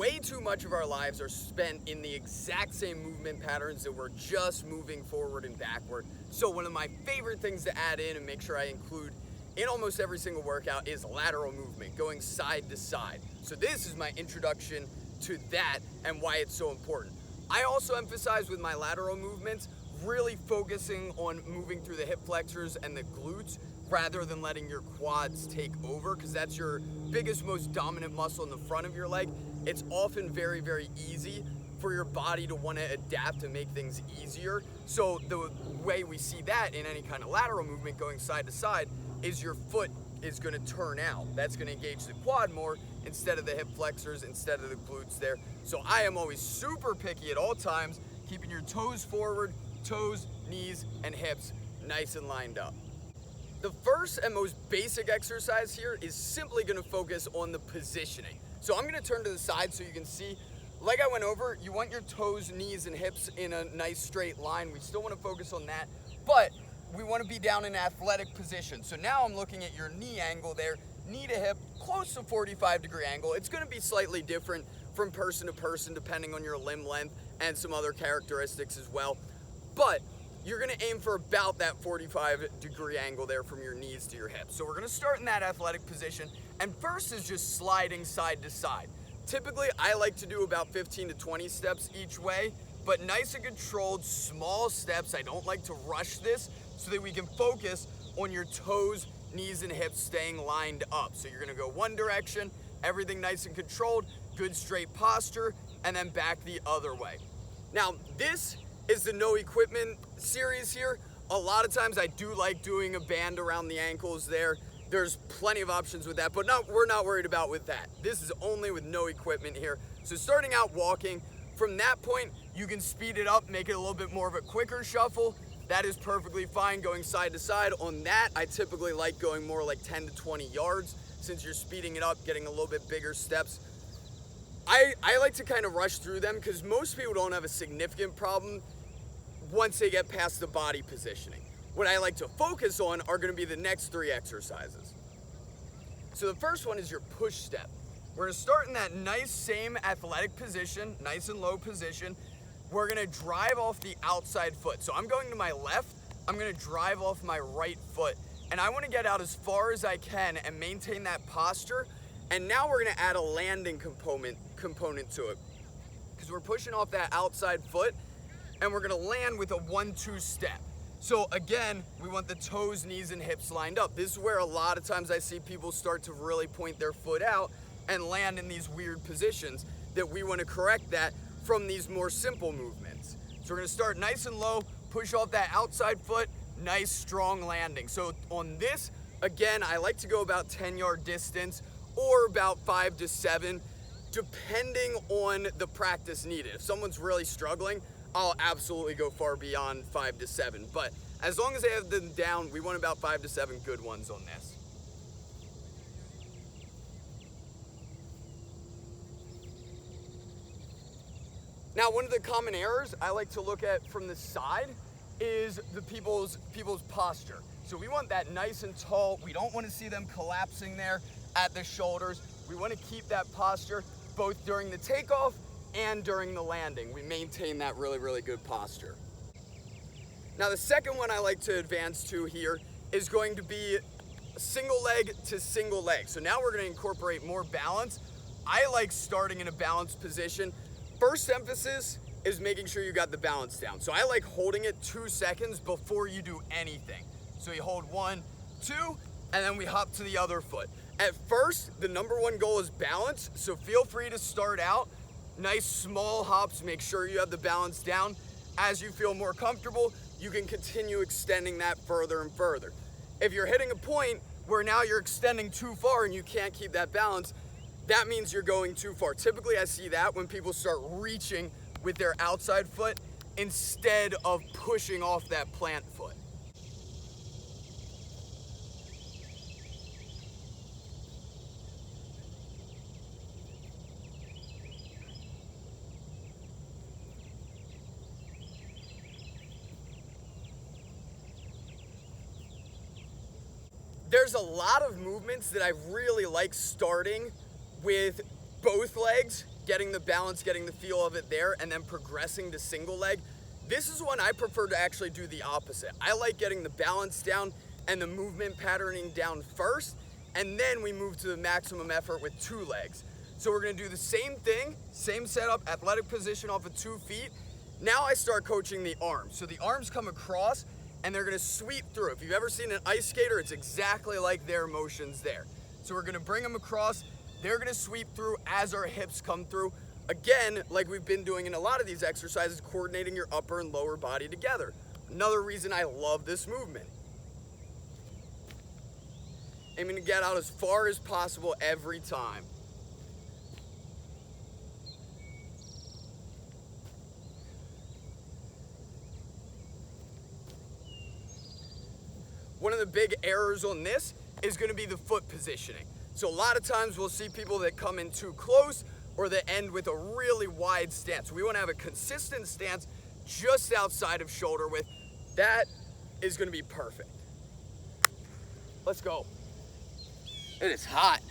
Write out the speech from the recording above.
way too much of our lives are spent in the exact same movement patterns that we're just moving forward and backward. So one of my favorite things to add in and make sure I include in almost every single workout is lateral movement, going side to side. So this is my introduction to that and why it's so important. I also emphasize with my lateral movements really focusing on moving through the hip flexors and the glutes rather than letting your quads take over, because that's your biggest, most dominant muscle in the front of your leg. It's often very, very easy for your body to want to adapt and make things easier. So the way we see that in any kind of lateral movement going side to side is your foot is going to turn out. That's going to engage the quad more instead of the hip flexors, instead of the glutes there. So I am always super picky at all times, keeping your toes forward, toes, knees, and hips nice and lined up. The first and most basic exercise here is simply going to focus on the positioning. So I'm going to turn to the side so you can see. Like I went over, you want your toes, knees, and hips in a nice straight line. We still want to focus on that, but we want to be down in athletic position. So now I'm looking at your knee angle there, knee to hip, close to 45-degree angle. It's going to be slightly different from person to person depending on your limb length and some other characteristics as well. But you're going to aim for about that 45-degree angle there from your knees to your hips. So we're going to start in that athletic position, and first is just sliding side to side. Typically, I like to do about 15 to 20 steps each way, but nice and controlled, small steps. I don't like to rush this so that we can focus on your toes, knees, and hips staying lined up. So you're going to go one direction, everything nice and controlled, good straight posture, and then back the other way. Now, this is the no equipment series here. A lot of times I do like doing a band around the ankles there. There's plenty of options with that, but we're not worried about with that. This is only with no equipment here. So starting out walking, from that point, you can speed it up, make it a little bit more of a quicker shuffle. That is perfectly fine going side to side. On that, I typically like going more like 10 to 20 yards since you're speeding it up, getting a little bit bigger steps. I like to kind of rush through them because most people don't have a significant problem once they get past the body positioning. What I like to focus on are going to be the next three exercises. So the first one is your push step. We're going to start in that nice same athletic position, nice and low position. We're going to drive off the outside foot. So I'm going to my left, I'm going to drive off my right foot. And I want to get out as far as I can and maintain that posture. And now we're going to add a landing component to it, because we're pushing off that outside foot and we're going to land with a 1-2 step. So again, we want the toes, knees, and hips lined up. This is where a lot of times I see people start to really point their foot out and land in these weird positions, that we want to correct that from these more simple movements. So we're going to start nice and low, push off that outside foot, nice strong landing. So on this, again, I like to go about 10-yard distance or about 5 to 7, depending on the practice needed. If someone's really struggling, I'll absolutely go far beyond 5 to 7. But as long as they have them down, we want about 5 to 7 good ones on this. Now, one of the common errors I like to look at from the side is the people's posture. So we want that nice and tall. We don't want to see them collapsing there at the shoulders. We want to keep that posture both during the takeoff and during the landing. We maintain that really, really good posture. Now, the second one I like to advance to here is going to be single leg to single leg. So now we're going to incorporate more balance. I like starting in a balanced position. First emphasis is making sure you got the balance down. So I like holding it 2 seconds before you do anything. So you hold 1, 2, and then we hop to the other foot. At first, the number one goal is balance, so feel free to start out nice small hops, make sure you have the balance down. As you feel more comfortable, you can continue extending that further and further. If you're hitting a point where now you're extending too far and you can't keep that balance, that means you're going too far. Typically, I see that when people start reaching with their outside foot instead of pushing off that plant foot. There's a lot of movements that I really like starting with both legs, getting the balance, getting the feel of it there, and then progressing to single leg. This is one I prefer to actually do the opposite. I like getting the balance down and the movement patterning down first, and then we move to the maximum effort with 2 legs. So we're gonna do the same thing, same setup, athletic position off of 2 feet. Now I start coaching the arms. So the arms come across and they're gonna sweep through. If you've ever seen an ice skater, it's exactly like their motions there. So we're gonna bring them across, they're gonna sweep through as our hips come through. Again, like we've been doing in a lot of these exercises, coordinating your upper and lower body together. Another reason I love this movement. Aiming to get out as far as possible every time. One of the big errors on this is going to be the foot positioning. So a lot of times we'll see people that come in too close or that end with a really wide stance. We want to have a consistent stance just outside of shoulder width. That is going to be perfect. Let's go. It is hot.